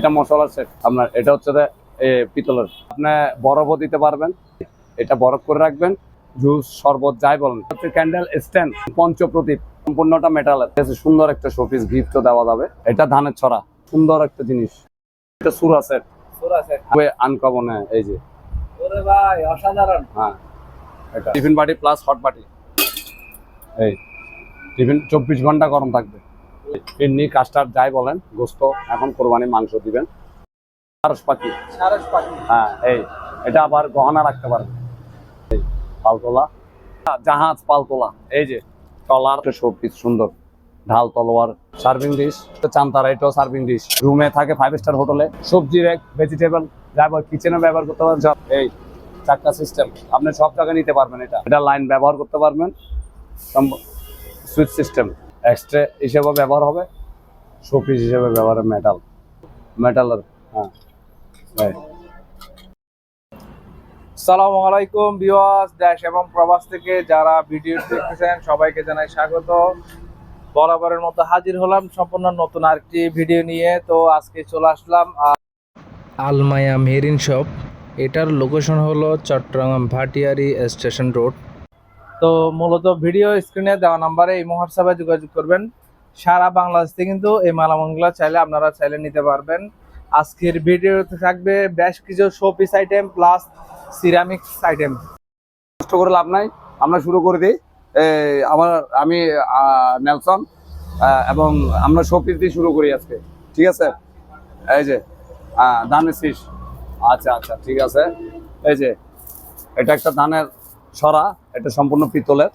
এটা মশলা সেট আপনার, এটা হচ্ছে পিতলের, আপনি বরফও দিতে পারবেন, এটা বরফ করে রাখবেন, জুস শরবত যাই বলেন। হচ্ছে ক্যান্ডেল স্ট্যান্ড, পঞ্চপ্রদীপ, সম্পূর্ণটা মেটালের, সুন্দর একটা শোপিস গিফটও দেওয়া যাবে। এটা ধানের ছড়া, সুন্দর একটা জিনিস। এটা সুরা সেট, আনকমন, এই যে ওরে ভাই অসাধারণ। হ্যাঁ, এটা টিফিন বাটি প্লাস হট বাটি। এই টিফিন 24 ঘন্টা গরম থাকবে। ফিরনি কাস্টার্ড যাই বলেন, গোস্ত, এখন কোরবানি মাংস দিবেন। সারস পাখি, হ্যাঁ, এটা আবার গহনা রাখতে পারেন। পালতোলা, জাহাজ পালতোলা, এই যে টলার শোপিস সুন্দর, ঢাল তলোয়ার, সার্ভিং ডিশ, চান্তারা, এটাও সার্ভিং ডিশ। রুমে থাকে 5 স্টার হোটেলে। সবজি রেক, ভেজিটেবল ব্যবহার, কিচেনে ব্যবহার করতে পারেন। এই চাক্কা সিস্টেম, আপনি সব জায়গায় নিতে পারবেন। এটা লাইন ব্যবহার করতে পারবেন, সুইচ সিস্টেম এক্সট্রা হিসেবে ব্যবহার হবে, শোপিস হিসেবে ব্যবহার মেটালের। হ্যাঁ, আসসালামু আলাইকুম ভিউয়ার্স, দেশ এবং প্রবাস থেকে যারা ভিডিও দেখতেছেন সবাইকে জানাই স্বাগত। বরাবরের মতো হাজির হলাম সম্পূর্ণ নতুন আরেকটি ভিডিও নিয়ে। তো আজকে চলে আসলাম আলমায়া মেরিন শপ। এটার লোকেশন হলো চট্টগ্রাম ভাটিয়ারি স্টেশন রোড। তো মূলত ভিডিও স্ক্রিনে দেওয়া নাম্বারে এই হোয়াটসঅ্যাপে যোগাযোগ করবেন। সারা বাংলাদেশে কিন্তু এই মালামালগুলো আপনারা চাইলে নিতে পারবেন। আজকের ভিডিওতে থাকবে বেশ কিছু showpiece item plus ceramics item. কষ্ট করে লাভ নাই, আমরা শুরু করে দিই। আমি নেলসন, এবং আমরা শোপিস দিয়ে শুরু করি আজকে, ঠিক আছে? এই যে ধানের শীষ, আচ্ছা আচ্ছা ঠিক আছে। এই যে এটা একটা ধানের ছড়া, এটা সম্পূর্ণ পিতলের।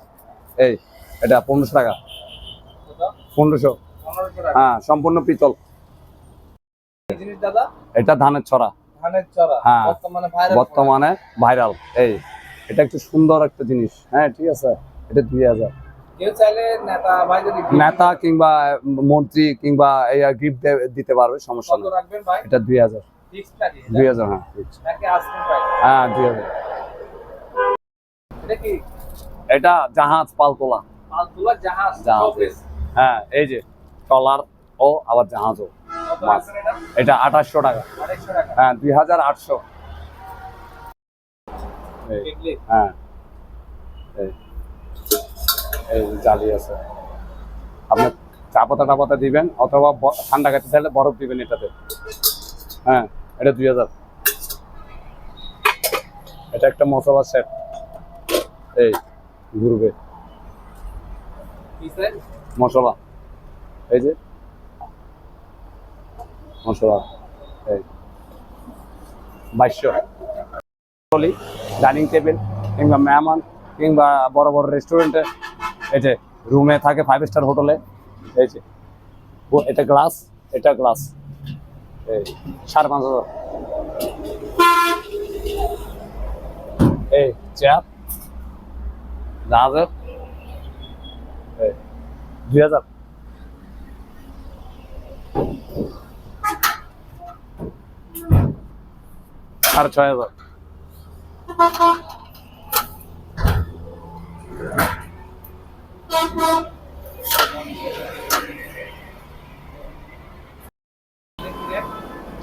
এটা 1500 টাকা, 1500, হ্যাঁ, সম্পূর্ণ পিতল। এটা ধানের ছড়া, হ্যাঁ, বর্তমানে ভাইরাল। এটা একটু সুন্দর একটা জিনিস, হ্যাঁ, ঠিক আছে। এটা 2000, নেতা কিংবা মন্ত্রী কিংবা গিফট দিতে পারবে, সমস্যা নেই। এটা 2000, 2000, হ্যাঁ, হ্যাঁ 2000। এটা জাহাজ পালতোলা, জাহাজ, হ্যাঁ, এই যে ট্রলার ও আবার জাহাজও। এটা 2800 টাকা, হ্যাঁ, 2800। হ্যাঁ, এই জালি আছে, আপনি চা পাতা দিবেন, অথবা ঠান্ডা খেতে চাইলে বরফ দিবেন এটাতে। হ্যাঁ, এটা 2000। এটা একটা মশলা সেট, এই ঘুরবে মশলা, এই যে মশলা, এই 2200। ডাইনিং টেবিল কিংবা মেহমান কিংবা বড় বড় রেস্টুরেন্টে, এই যে রুমে থাকে 5 স্টার হোটেলে। এই যে এটা গ্লাস, এটা গ্লাস, এই 5500। এই চেয়ার জাহাজের, 2000। আর 6000।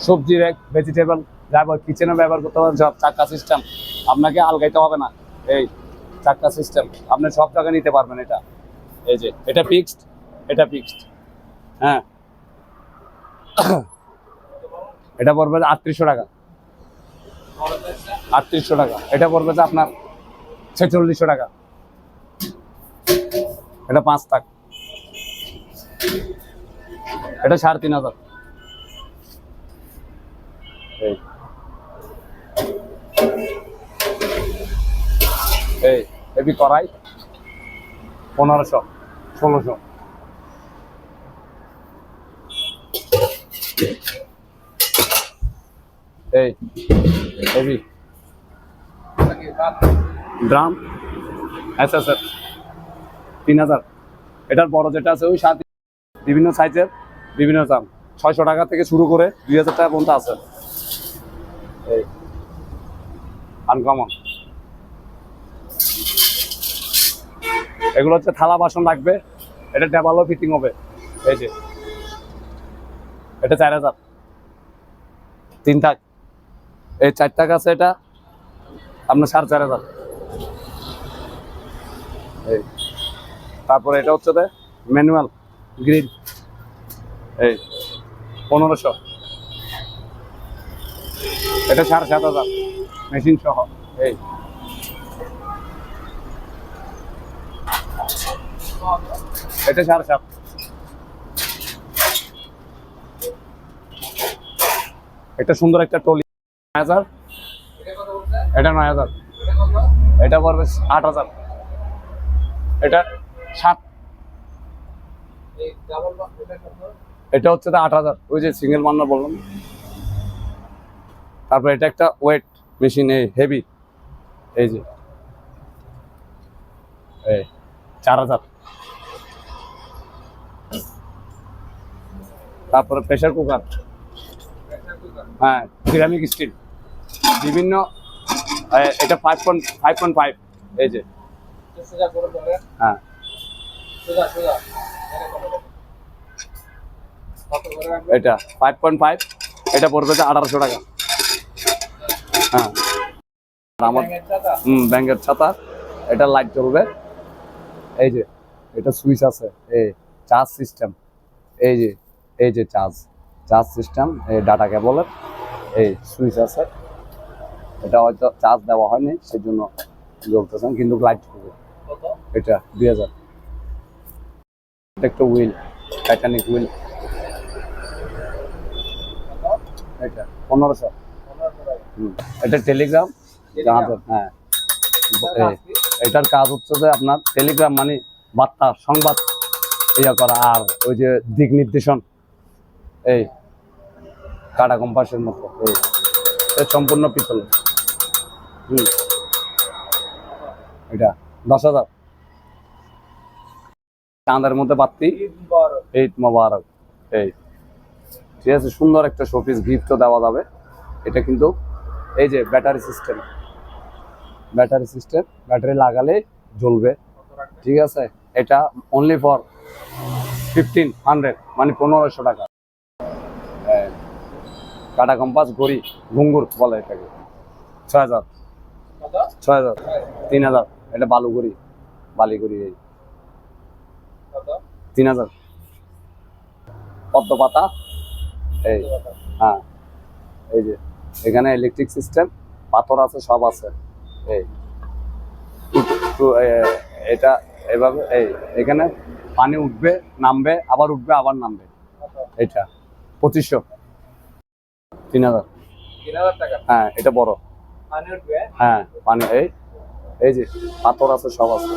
সবজি রেক, ভেজিটেবল ব্যবহার, কিচেনে ব্যবহার করতে পারেন। সব চাক্কা সিস্টেম, আপনাকে আলগাইতে হবে না। এই চাক্কা সিস্টেম, আপনি সব জায়গায় নিতে পারবেন। এই যে এটা ফিক্সড, এটা ফিক্সড, হ্যাঁ। এটা পড়বে 3800 টাকা, 3800 টাকা। এটা পড়বে যে আপনার 4600 টাকা। এটা 5 টাকা, এটা 3500। এই কড়াই 1500, 1600। Drum SSF 3000। এটার বড় যেটা আছে ওই 7, বিভিন্ন সাইজের, বিভিন্ন দাম, 600 টাকা থেকে শুরু করে 2000 টাকা পর্যন্ত আছে। এই আনকমন, এগুলো হচ্ছে থালা বাসন রাখবে। এটা টেবিলও ফিটিং হবে। এই যে এটা 4000, 3 টাক, এই 4 টাক আছে, এটা আপনার 4,500। এই তারপরে এটা হচ্ছে ম্যানুয়াল গ্রিল, এই 1500, এটা 7,500 মেশিন সহ। এই এটা 7,500। এটা সুন্দর একটা টলি, 9,000। এটা 9,000। এটা পড়বে 8,000। এটা 7, এটা হচ্ছে 8,000, ওই যে সিঙ্গেল মান্না বললাম। তারপর এটা একটা ওয়েট মেশিন, এই হেভি, এই যে এই 4,000। তারপরে প্রেসার কুকার, হ্যাঁ সিরামিক স্টিল বিভিন্ন, এটা 5.5, এই যে হ্যাঁ এটা 5.5, এটা পড়বে 1,800 টাকা। হ্যাঁ আর আমার ব্যাংকের ছাতা, এটা লাইট জ্বলবে, এই যে এটা সুইচ আছে, এই চার্জ সিস্টেম, এই যে চার্জ সিস্টেম, এই ডাটা কেবলের এই সুইচ আছে। এটা হয়তো চার্জ দেওয়া হয়নি সেজন্য জ্বলতেছেন, কিন্তু লাইট জ্বলবে। এটা 2,000। এটা একটা হুইল, টাইটানিক হুইল, এটা 1,500। এটা টেলিগ্রাম জাহাজের, হ্যাঁ এটার কাজ হচ্ছে যে আপনার টেলিগ্রাম মানে বার্তা সংবাদ ইয়া করা, আর ওই যে দিক নির্দেশন, এই কাটা কম্পাসের মতো। এই সম্পূর্ণ পিতল। এটা 10,000। চাঁদের মধ্যে বাতি, ঈদ মোবারক। এই ঠিক আছে, সুন্দর একটা শোপিস গিফটও দেওয়া যাবে। এটা কিন্তু এই যে ব্যাটারি সিস্টেম, ব্যাটারি লাগালে জ্বলবে, ঠিক আছে। এটা অনলি ফর 1,500, মানে 1,500 টাকা। কাটা কম্পাস ঘড়ি, ঘুঙ্গুর বলে এটাকে, 6,000। 6,000, 3,000। এটা বালি ঘড়ি, এই 3,000। পদ্ম পাতা, এই হ্যাঁ এই যে এখানে ইলেকট্রিক সিস্টেম, পাথর আছে, সব আছে। এই এটা এভাবে, এখানে পানি উঠবে, নামবে, আবার উঠবে, আবার নামবে। এটা 2,500। 3,000। হ্যাঁ এটা বড়, হ্যাঁ পানি, এই যে পাথর আছে, সব আছে।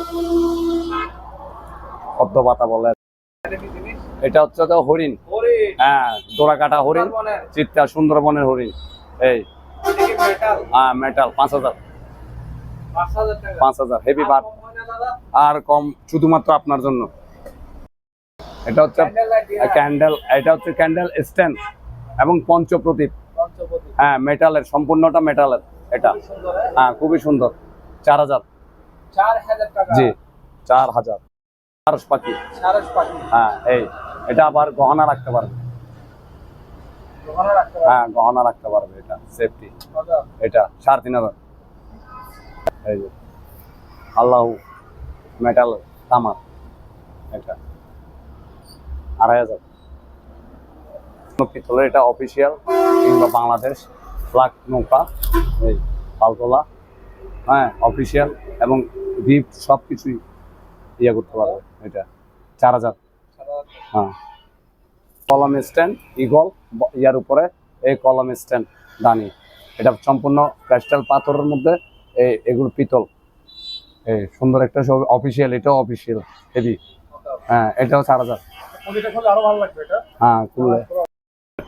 পদ্ম পাতা বলে। এটা হচ্ছে তো হরিণ, হ্যাঁ দোড়া কাটা হরিণ, চিত্তা সুন্দরবনের হরিণ। এই হ্যাঁ মেটাল, 5,000। 5,000 হেভি বার, আর কম শুধুমাত্র আপনার জন্য। এটা হচ্ছে ক্যান্ডেল, এটা হচ্ছে ক্যান্ডেল স্ট্যান্ড এবং পঞ্চপ্রদীপ, হ্যাঁ মেটালের, সম্পূর্ণটা মেটালের। এটা হ্যাঁ খুবই সুন্দর, 4,000। জি 4,000। সারস পাখি, হ্যাঁ এটা আবার গহনা রাখতে পারবে, হ্যাঁ গহনা রাখতে পারবে, এটা সেফটি। এটা 3,500। এই যে আল্লাহ মেটাল তামার, এটা 2,500। পিতলের, এটা অফিসিয়াল কিংবা বাংলাদেশ ফ্ল্যাগ নৌকা, এই পালতোলা, হ্যাঁ অফিসিয়াল এবং গিফট সব কিছুই ইয়ে করতে পারবে। এটা 4,000। হ্যাঁ কলম স্ট্যান্ড, ইগল ইয়ার উপরে, এই কলম স্ট্যান্ড দানি, এটা সম্পূর্ণ ক্রিস্টাল পাথরের মধ্যে, এগুলো পিতল, এই সুন্দর একটা সব অফিসিয়াল, এটাও অফিসিয়াল হেভি। হ্যাঁ এটাও 4,000। হ্যাঁ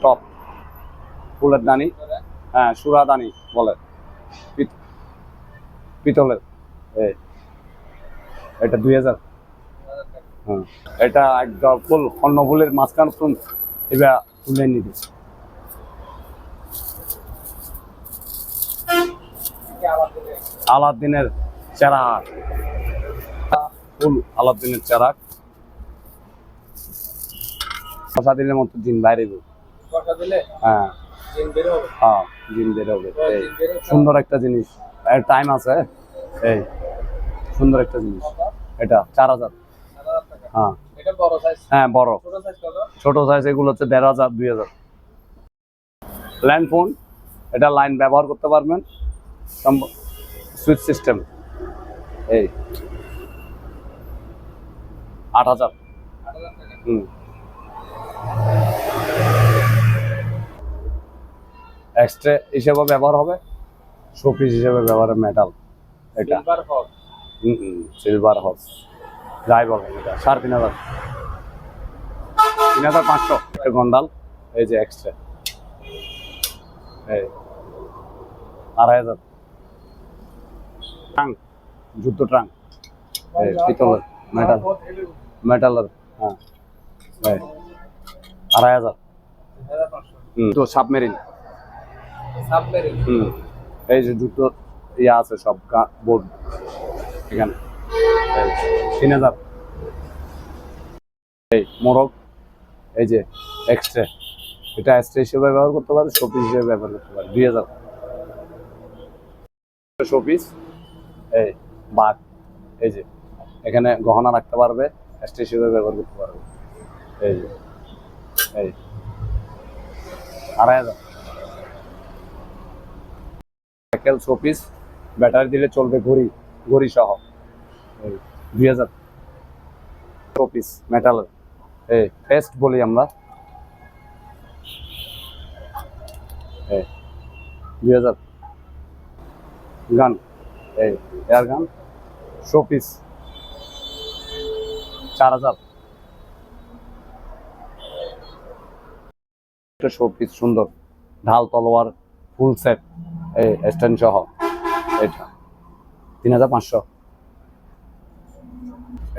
টপ ফুলের দানি, হ্যাঁ সুরা দানি বলে, পিতলের। এটা 2,000। হ্যাঁ এটা একদম ফুল কর্ণফুলের মাঝখান এবার তুলে নিবে। আলাদিনের চেরাগ, ফুল আলাদিনের চেরাগ, দিনের মতো দিন বাইরে, হ্যাঁ হ্যাঁ জিম বের হবে। এই সুন্দর একটা জিনিস, এর টাইম আছে। এই সুন্দর একটা জিনিস, এটা 4000। হ্যাঁ হ্যাঁ বড় ছোট সাইজ এগুলো হচ্ছে 1500 2000। ল্যান্ড ফোন, এটা লাইন ব্যবহার করতে পারবেন, সুইচ সিস্টেম। এই 8000। হুম এক্সট্রা হিসেবে ব্যবহার হবে, শোপিস হিসেবে ব্যবহার হবে মেটাল। এটা সিলভার হর্স যাই বলেন, এটা 3500 3500। একটা গন্ডাল, এই যে এক্সট্রা, এই 2500। ট্রাঙ্ক, যুদ্ধ ট্রাঙ্ক, এই পিতলের, মেটালের। হ্যাঁ এই 2500। তো সাবমেরিন, এই যে যুদ্ধ ইয়া আছে সব বোর্ড এখানে, 3000। এই মোরগ, এই যে এক্সট্রা, এটা এক্সট্রা হিসেবে ব্যবহার করতে পারে, শোপিস হিসেবে ব্যবহার করতে পারে, 2000 শোপিস। এই বাঘ, এই যে এখানে গহনা রাখতে পারবে, এক্সট্রা হিসেবে ব্যবহার করতে পারবে। এই যে এই 2500। সাইকেল শোপিস, ব্যাটারি দিলে চলবে, ঘড়ি, ঘড়ি সহ, এই 2000 শোপিস মেটালের। এই ফেস্ট বলি আমরা, এই 2000। গান, এই এয়ার গান শোপিস 4000। একটা শোপিস সুন্দর, ঢাল তলোয়ার ফুল সেট, এই স্ট্যান্ড সহ, এটা 3500।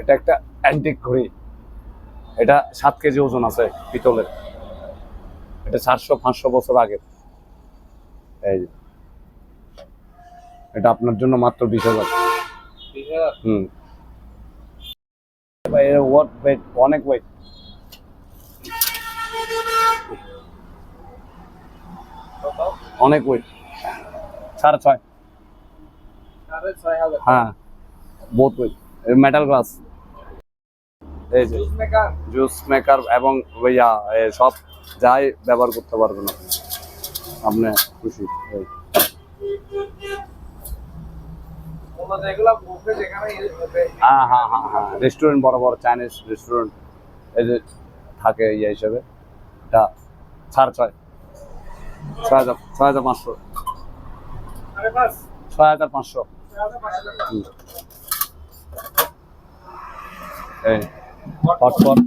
এটা একটা অ্যান্টিক ঘড়ি, এটা 7 কেজি ওজন আছে, পিতলের। এটা 400-500 বছর আগে। এই যে এটা আপনার জন্য মাত্র 20,000। হুম এর ওয়েট অনেক ওয়েট। অনেক ওয়েট, 6.5। হ্যাঁ বহুত ওয়েট, মেটাল গ্লাস। এই যে জুস মেকার এবং ইয়া সব যাই ব্যবহার করতে পারবেন আপনি, আপনি খুশি। এই হ্যাঁ হ্যাঁ হ্যাঁ হ্যাঁ রেস্টুরেন্ট, বড় বড় চাইনিজ রেস্টুরেন্ট এই যে থাকে ইয়ে হিসেবে। এটা 6.5, 6500, 6500। এই হটপট,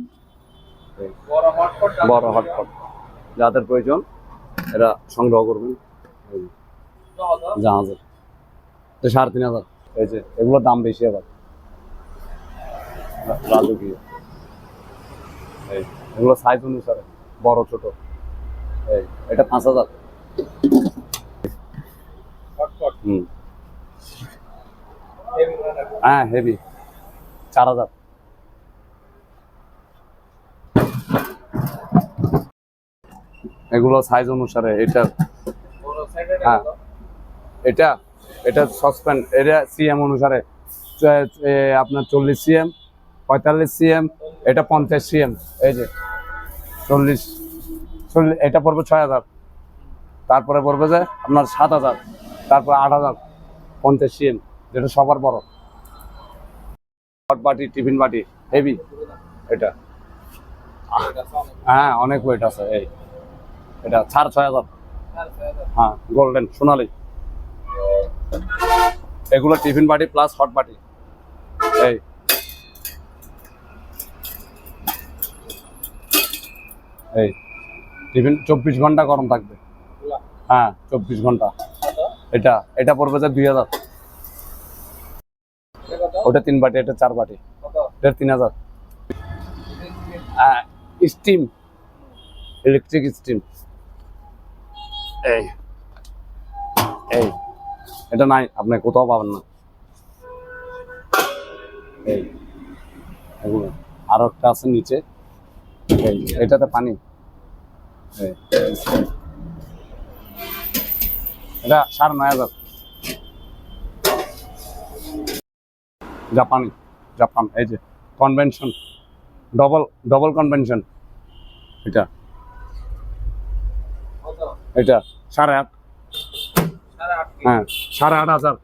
বড় হটপট যাদের প্রয়োজন এরা সংগ্রহ করবেন। জাহাজের 3500। এই যে এগুলোর দাম বেশি আবার, রাজকীয়। এই এগুলো সাইজ অনুসারে বড় ছোট। এই এটা 5000। হুম হ্যাঁ হেভি 4000। এগুলো সাইজ অনুসারে, এটা হ্যাঁ এটা এটা সসপ্যান, এটা সিএম অনুসারে, আপনার 40 সিএম, 45 সিএম, এটা 50 সিএম। এই যে 40, এটা পড়বে 6000, তারপরে পড়বে যে আপনার 7000, তারপরে 8000, 50 সিএম, যেটা সবার বড়। হট বাটি, টিফিন বাটি হেভি এটা। হ্যাঁ অনেক ওয়েট আছে। এই এটা 6000। হ্যাঁ গোল্ডেন সোনালি, এগুলো টিফিন বাটি প্লাস হট বাটি। এই এই টিফিন 24 ঘন্টা গরম থাকবে। হ্যাঁ 24 ঘন্টা। এটা এটা পড়বে যে 2000। ওটা 3 বাটি, এটা 4 বাটি, এটা 3000। Steam, electric steam. এই এই এটা নাই, আপনি কোথাও পাবেন না। এই এগুলো আরো একটা আছে নিচে, এই এটাতে পানি। এটা 9,500। জাপান এই যে কনভেনশন, ডবল কনভেনশন। এটা কত? এটা 8.5। 8.5 কি? হ্যাঁ 8,500।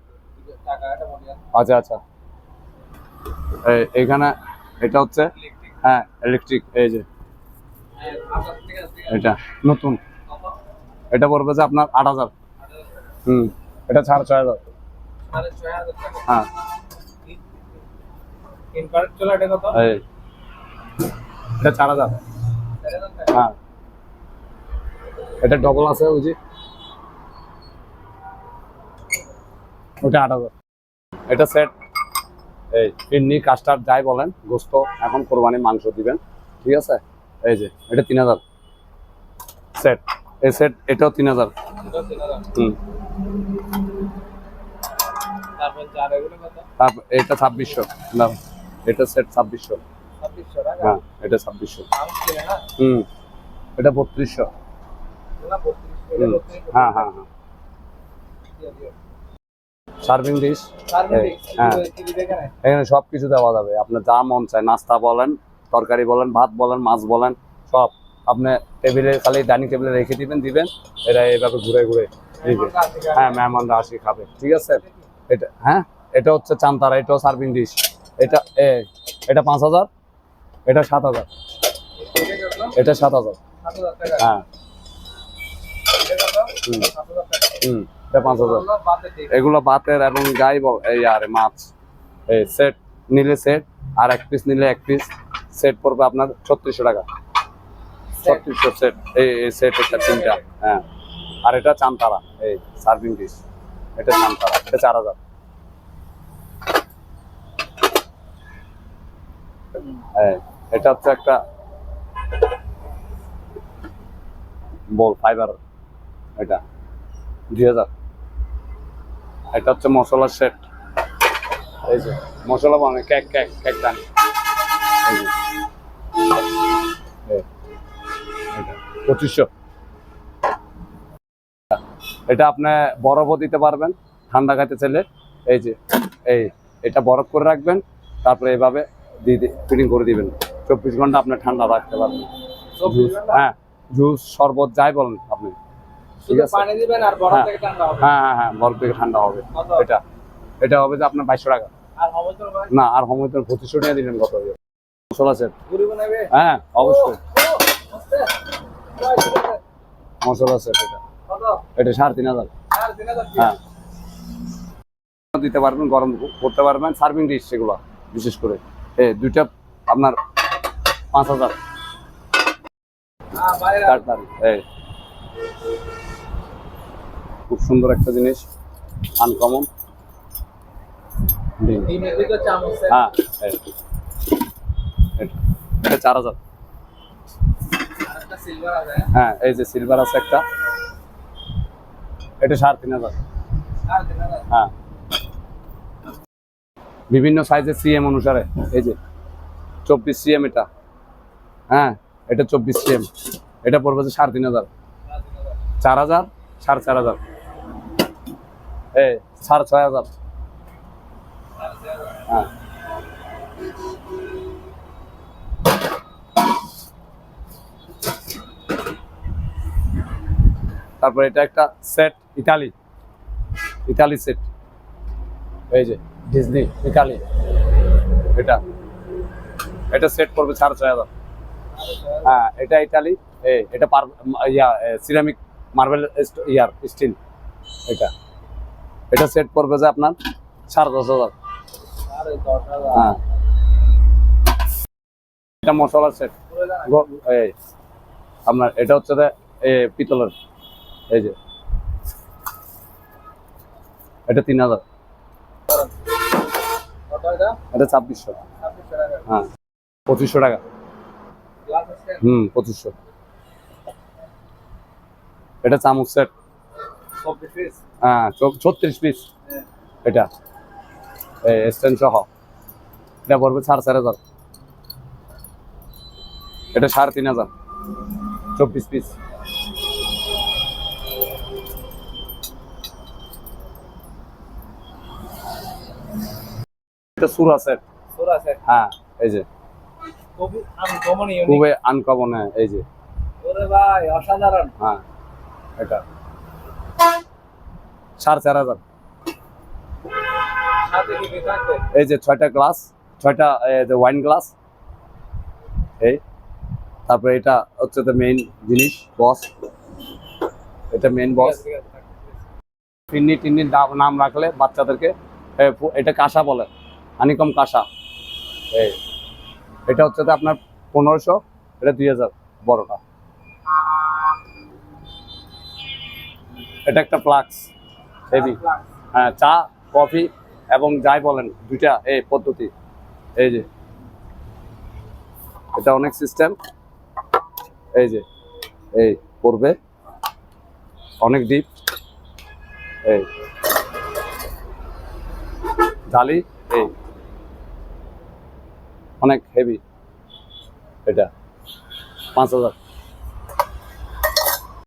টাকা এটা বলি আচ্ছা আচ্ছা। এইখানে এটা হচ্ছে ইলেকট্রিক। হ্যাঁ ইলেকট্রিক এই যে আচ্ছা ঠিক আছে ঠিক আছে। এটা নতুন, কত? এটা পড়বে যে আপনার 8,000। 8,000 এটা 6,500। 6,500 টাকা। হ্যাঁ ইনভার্ট চলে এটা কত? এই এটা 4,000। 4,000 টাকা। হ্যাঁ এটা ডবল আছে ওই যে ওটা 8,000। এটা সেট এই কিডনি কাস্টার্ড যাই বলেন, গোস্ত এখন কোরবানি মাংস দিবেন, ঠিক আছে। এই যে এটা 3,000 সেট। এই সেট এটাও 3,000। এটা 3,000। তারপর যার এগুলো কত? তারপর এটা 2,600। না এটা সেট 2,600। 2,600 টাকা। হ্যাঁ এটা 2,600। মাংস কিনে না? এটা 3,200। না 32 এটা 32 হ্যাঁ হ্যাঁ হ্যাঁ। Serving dish. হ্যাঁ কি দিবে কেন? এখানে সবকিছু দেওয়া যাবে, আপনার যা মন চায়, নাস্তা বলেন, তরকারি বলেন, ভাত বলেন, মাছ বলেন, সব আপনি টেবিলে খালি ডাইনিং টেবিলে রেখে দিবেন, এরা এইভাবে ঘুরে ঘুরে দিবে। হ্যাঁ মেহমানরা আসি খাবে, ঠিক আছে। এটা হ্যাঁ এটা হচ্ছে চান্তারা, এটাও সার্ভিং ডিশ। এটা এটা 5,000, এটা 7,000। এটা 7,000। 7,000 টাকা। হ্যাঁ এটা কত? 7,000 টাকা। এটা 5,000। হলো বাতে ঠিক। এগুলো ভাতের এবং গাই এই আরে মাছ এই সেট নিলে সেট, আর এক পিস নিলে এক পিস, সেট পড়বে আপনার 3,600 টাকা। 3,600 সেট। এই সেট একটা 3টা। হ্যাঁ আর এটা চান্তারা এই সার্ভিং ডিশ, এটা চান্তারা, এটা 4,000। হ্যাঁ এটা হচ্ছে একটা বল ফাইবার, এটা 2,000। এটা হচ্ছে মশলার সেট, এই যে মশলা বানানো কেক টান এই যে এটা 2,500। এটা আপনি বরফও দিতে পারবেন ঠান্ডা খাইতে চাইলে, এই যে এটা বরফ করে রাখবেন, তারপরে এইভাবে ফিটিং করে দিবেন, 24 ঘন্টা আপনি ঠান্ডা রাখতে পারবেন। 24 ঘন্টা? হ্যাঁ জুস শরবত যাই বলেন আপনি, ঠিক শুধু আছে। পানি দিবেন আর বরফ হ্যাঁ থেকে ঠান্ডা হবে। হ্যাঁ বরফ থেকে ঠান্ডা হবে। কত? এটা হবে যে আপনার 2,200 টাকা। আর হবতর ভাই না আর হোমিওতে 2,500 টাকা দিলেন কত হবে মশলা সেট। পুরি বানাবে? হ্যাঁ অবশ্যই আস্তে। কয় টাকা? মশলা সেট এটা। কত? এটা 3,500। 3,000 হ্যাঁ দিতে পারবেন, গরম করতে পারবেন, সার্ভিং ডিশ সেগুলো বিশেষ করে দুইটা আপনার 5,000। বাইরে খুব সুন্দর একটা জিনিস, আনকমন। ডিমের ভিতর চামচ। হ্যাঁ এটা 4,000। আরেকটা সিলভার আছে। হ্যাঁ এই যে সিলভার আছে একটা, এটা 3,500। 3,000। হ্যাঁ বিভিন্ন সাইজের সিএম অনুসারে, এই যে 24 সিএম এটা। হ্যাঁ এটা 24 সিএম, এটা পড়বে যে 3,500। 4,000, 4,500, 6,500। হ্যাঁ তারপর এটা একটা সেট, ইতালি সেট, এই যে ডিজনি ইতালি, এটা সেট করবে 6,500। হ্যাঁ এটা ইতালি, এটা সিরামিক মার্বেল স্টিল, এটা সেট করবে যে আপনার 10,500। আরে 10,000। হ্যাঁ এটা মশলা সেট, এই আপনার এটা হচ্ছে যে পিতলের, এই যে এটা 3,000। কত এটা? এটা 2,600। 26 টাকা। হ্যাঁ 2,500 টাকা। গ্লাস আছে? 2,500। এটা চামচ সেট, 24 পিস। হ্যাঁ 36 পিস। হ্যাঁ। এটা স্ট্যান্ড সহ, এটা পড়বে 4,500। এটা 3,500, 24 পিস। এটা সুরা সেট। সোরা সেট হ্যাঁ এই যে খুবই আনকমন ইউনিক। খুবই আনকমন। হ্যাঁ এই যে ওরে ভাই অসাধারণ। হ্যাঁ এটা 4,500। সাথে কি থাকবে? এই যে 6টা গ্লাস, 6টা ওয়াইন গ্লাস। এই তারপরে এটা হচ্ছে তো মেইন জিনিস, বস। এটা মেইন বস। ফিন্নি টিন্নির নাম রাখলে বাচ্চাদেরকে এটা কাঁসা বলে, হানিকম কাঁসা। এই এটা হচ্ছে তো আপনার 1500, এটা 2000 বড়টা। এটা একটা ফ্লাক্স হেভি। হ্যাঁ চা কফি এবং যাই বলেন দুইটা এই পদ্ধতি। এই যে এটা অনেক সিস্টেম। এই যে এই করবে অনেক ডিপ। এই জালি এই অনেক হেভি। এটা 5000।